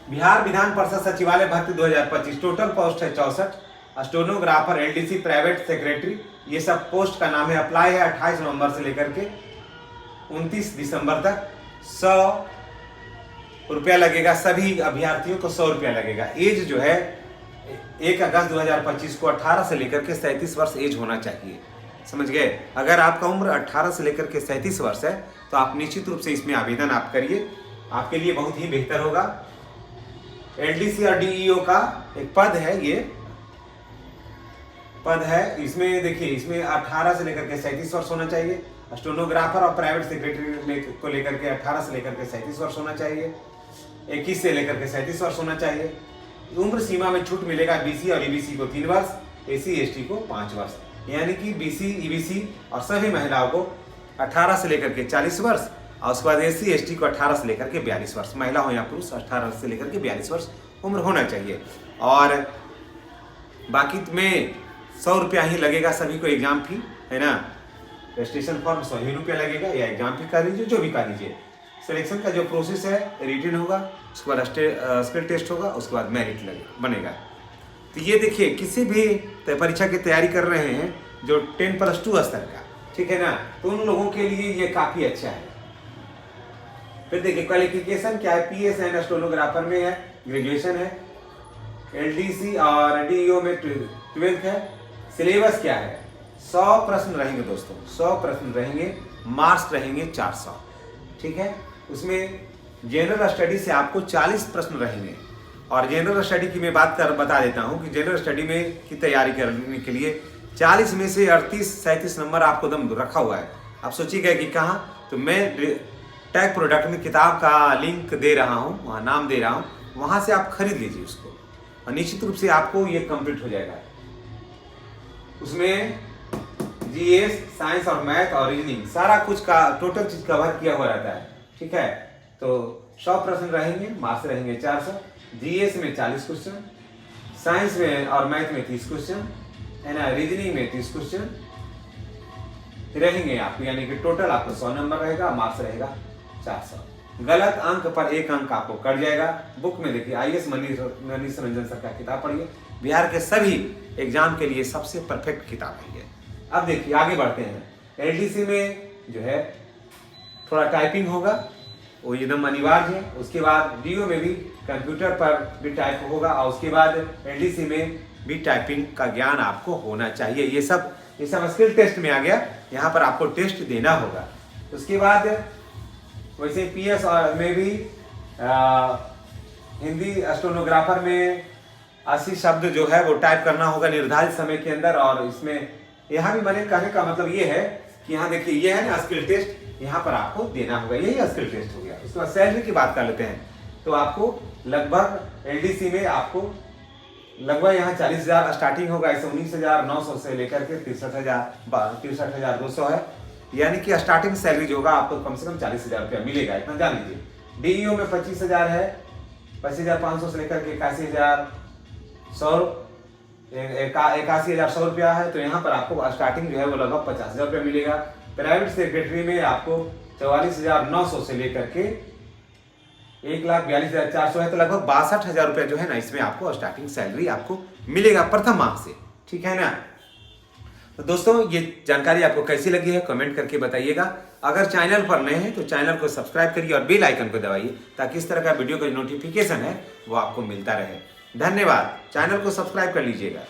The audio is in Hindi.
बिहार विधान परिषद सचिवालय भर्ती 2025, टोटल पोस्ट है 64। स्टेनोग्राफर, एलडीसी, प्राइवेट सेक्रेटरी, ये सब पोस्ट का नाम है। अप्लाई है 28 नवंबर से लेकर के 29 दिसंबर तक। 100 रुपया लगेगा, सभी अभ्यर्थियों को 100 रुपया लगेगा। एज जो है 1 अगस्त 2025 को 18 से लेकर के 37 वर्ष एज होना चाहिए, समझ गए। अगर आपका उम्र 18 से लेकर के 37 वर्ष है तो आप निश्चित रूप से इसमें आवेदन आप करिए, आपके लिए बहुत ही बेहतर होगा। एलडीसी और डीईओ का एक पद है, ये पद है। इसमें देखिए, इसमें 18 से लेकर के 37 वर्ष होना चाहिए। स्टेनोग्राफर और प्राइवेट सेक्रेटरी को लेकर के 18 से लेकर के 37 वर्ष होना चाहिए। 21 से लेकर के 37 वर्ष होना चाहिए। उम्र सीमा में छूट मिलेगा बीसी और ईबीसी को 3 वर्ष, एसी एसटी को 5 वर्ष, यानी कि बीसी ईबीसी और सभी महिलाओं को 18 से लेकर के 40 वर्ष, और उसके बाद एसी एसटी को 18 से लेकर के 42 वर्ष, महिला हो या पुरुष 18 से लेकर के 42 वर्ष उम्र होना चाहिए। और बाकी में 100 रुपया ही लगेगा सभी को एग्जाम फी, है ना। रजिस्ट्रेशन फॉर्म 100 ही रुपया लगेगा, या एग्जाम फी कर लीजिए, जो भी कर लीजिए। सिलेक्शन का जो प्रोसेस है, रिटन होगा, उसके बाद स्किल टेस्ट होगा, उसके बाद मेरिट बनेगा। तो ये देखिए, किसी भी परीक्षा की तैयारी कर रहे हैं जो 10+2 स्तर का, ठीक है ना, तो उन लोगों के लिए ये काफ़ी अच्छा है। फिर देखिए क्वालिफिकेशन क्या है, पीएस एंड स्टेनोग्राफर में है, ग्रेजुएशन है। एलडीसी और डीईओ में 12th है। सिलेबस क्या है, 100 प्रश्न रहेंगे दोस्तों, 100 प्रश्न रहेंगे, मार्क्स रहेंगे 400, ठीक है। उसमें जनरल स्टडी से आपको 40 प्रश्न रहेंगे। और जनरल स्टडी की मैं बता देता हूं कि जनरल स्टडी में की तैयारी करने के लिए 40 में से 38-37 नंबर आपको दम रखा हुआ है। आप सोचिएगा कि कहाँ, तो मैं टैग प्रोडक्ट में किताब का लिंक दे रहा हूँ, वहाँ नाम दे रहा हूँ, वहाँ से आप खरीद लीजिए उसको, और निश्चित रूप से आपको ये कंप्लीट हो जाएगा। उसमें जीएस, साइंस और मैथ और रीजनिंग सारा कुछ का टोटल चीज कवर किया हुआ रहता है, ठीक है। तो 100 प्रश्न रहेंगे, मार्क्स रहेंगे 400। जीएस में 40 क्वेश्चन, साइंस में और मैथ में 30 क्वेश्चन, है ना, रीजनिंग में 30 क्वेश्चन रहेंगे आपको, यानी कि टोटल आपको 100 नंबर रहेगा, मार्क्स रहेगा 400। गलत अंक पर 1 अंक आपको कट जाएगा। बुक में देखिए, आईएएस मनीष रंजन सर का किताब पढ़िए, बिहार के सभी एग्जाम के लिए सबसे परफेक्ट किताब है ये। अब देखिए आगे बढ़ते हैं। एलडीसी में जो है थोड़ा टाइपिंग होगा, वो एकदम अनिवार्य है। उसके बाद डीओ में भी कंप्यूटर पर भी टाइप होगा, और उसके बाद एलडीसी में भी टाइपिंग का ज्ञान आपको होना चाहिए। ये सब स्किल टेस्ट में आ गया, यहाँ पर आपको टेस्ट देना होगा। उसके बाद वैसे पीएस में भी हिंदी स्टेनोग्राफर में 80 शब्द जो है वो टाइप करना होगा निर्धारित समय के अंदर। और इसमें यहाँ भी मैंने कहने का मतलब ये है कि यहाँ देखिए, ये है ना स्किल टेस्ट, यहाँ पर आपको देना होगा, यही स्किल टेस्ट हो गया। उसके बाद सैलरी की बात कर लेते हैं, तो आपको लगभग एलडीसी में आपको लगभग यहाँ 40,000 स्टार्टिंग होगा, ऐसे 19,900 से लेकर के 63,200 है, यानी कि स्टार्टिंग सैलरी जो होगा आपको कम से कम 40,000 रुपया मिलेगा, इतना जान लीजिए। डीईओ में 25,000 है, 25,500 से लेकर के 81,100 रुपया है। तो यहाँ पर आपको स्टार्टिंग जो है वो लगभग 50,000 रुपया मिलेगा। प्राइवेट सेक्रेटरी में आपको 44,900 से लेकर के 1,42,400 है, तो लगभग 62,000 रुपया जो है ना, इसमें आपको स्टार्टिंग सैलरी आपको मिलेगा प्रथम माह से, ठीक है ना। तो दोस्तों, ये जानकारी आपको कैसी लगी है कमेंट करके बताइएगा। अगर चैनल पर नए हैं तो चैनल को सब्सक्राइब करिए और बेल आइकन को दबाइए, ताकि इस तरह का वीडियो का नोटिफिकेशन है वो आपको मिलता रहे। धन्यवाद, चैनल को सब्सक्राइब कर लीजिएगा।